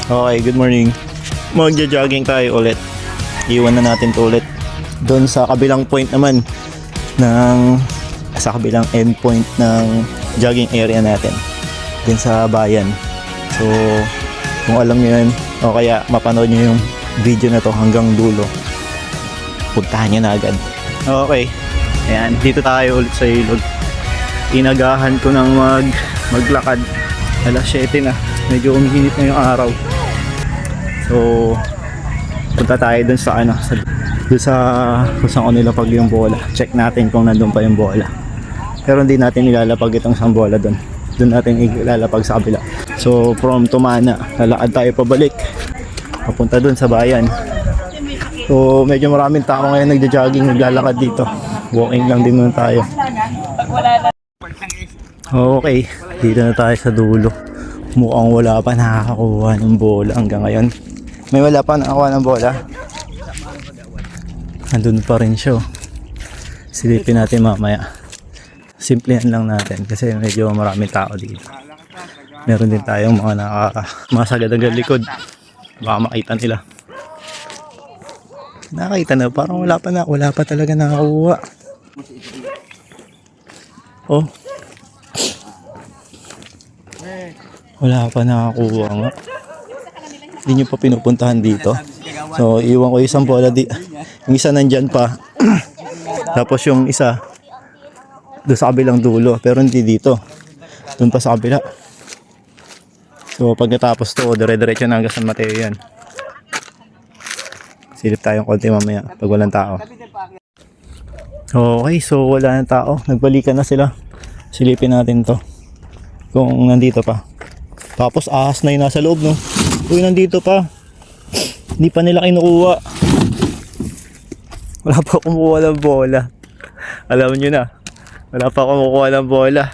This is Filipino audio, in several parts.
Okay, good morning. Magja-jogging tayo ulit. Iwan na natin to ulit. Doon sa kabilang point naman sa kabilang end point ng jogging area natin. Din sa bayan. So, kung alam niyo yun, o kaya mapanood niyo yung video na to hanggang dulo, puntahan niyo na agad. Okay. Ayan, dito tayo ulit sa ilog. Inagahan ko ng maglakad. Alas 7 na. Medyo umiinit na yung araw. So, punta tayo dun sa kung saan ko nilapag yung bola. Check natin kung nandun pa yung bola. Pero hindi natin ilalapag itong isang bola dun. Dun natin ilalapag sa kabila. So, from Tumana, lalakad tayo pabalik. Papunta dun sa bayan. So, medyo maraming tao ngayon nagja-jogging, naglalakad dito. Walking lang din muna tayo. Okay, dito na tayo sa dulo. Mukhang wala pa nakakakuha ng bola hanggang ngayon. May wala pa nakakuha ng bola. Andun pa rin siya. Silipin natin mamaya. Simplihan lang natin kasi medyo maraming tao dito. Meron din tayong mga sagad-agad likod. Baka makita nila. Nakita na, parang wala pa talaga nakakuha. Oh. Wala pa nakakuha nga. Hindi nyo pa pinupuntahan dito. So, iwan ko isang bola yung isa nandyan pa. Tapos yung isa doon sa kabilang dulo. Pero hindi dito. Doon pa sa kabila. So, pagkatapos to, dire-diretso na hanggang San Mateo yan. Silip tayong konti mamaya pag walang tao. Okay, so wala nang tao. Nagbalikan na sila. Silipin natin to. Kung nandito pa. Tapos ahas na yung nasa loob, no? Uy, nandito pa. Hindi pa nila kinukuha. Wala pa kumukuha ng bola. Alam nyo na. Wala pa kumukuha ng bola.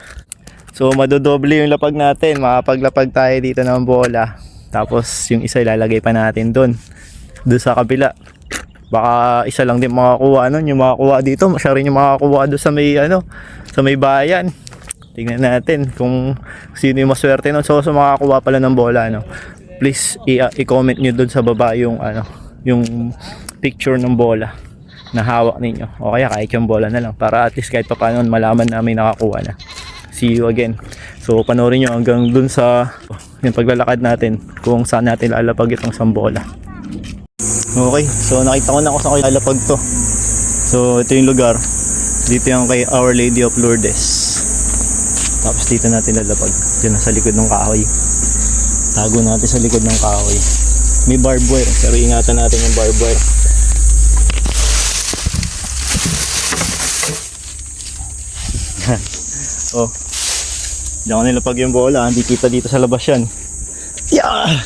So, madodoble yung lapag natin. Makapaglapag tayo dito ng bola. Tapos, yung isa ilalagay pa natin doon. Doon sa kabila. Baka isa lang din makakuha nun. Yung makakuha dito, siya rin yung makakuha doon sa may bayan. Tingnan natin kung sino yung maswerte nun. So, makakuha pala ng bola, no? Please i-comment nyo doon sa baba yung picture ng bola na hawak ninyo. O kaya kahit yung bola na lang para at least kahit pa paano malaman namin nakakuha na. See you again. So, panoorin nyo hanggang doon sa yung paglalakad natin kung saan natin lalapag itong sambola. Okay, so nakita ko na kung saan ko lalapag to. So, ito yung lugar. Dito yung kay Our Lady of Lourdes. Tapos dito natin lalapag. Dito sa likod ng kahoy. Tago natin sa likod ng kahoy. May barbed wire, pero ingatan natin yung barbed wire. Oh. Diyan ko nilapag yung bola. Hindi kita dito sa labas yan. Yeah!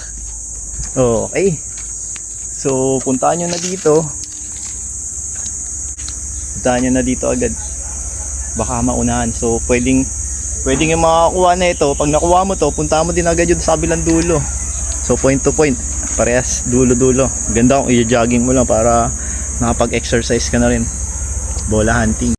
Okay. So, puntahan nyo na dito. Puntahan nyo na dito agad. Baka maunahan. So, pwedeng yung makakuha na ito. Pag nakuha mo to, punta mo din agad yun sa kabilang dulo. So, point to point. Parehas, dulo-dulo. Ganda kung i-jogging mo lang para nakapag-exercise ka na rin. Bola hunting.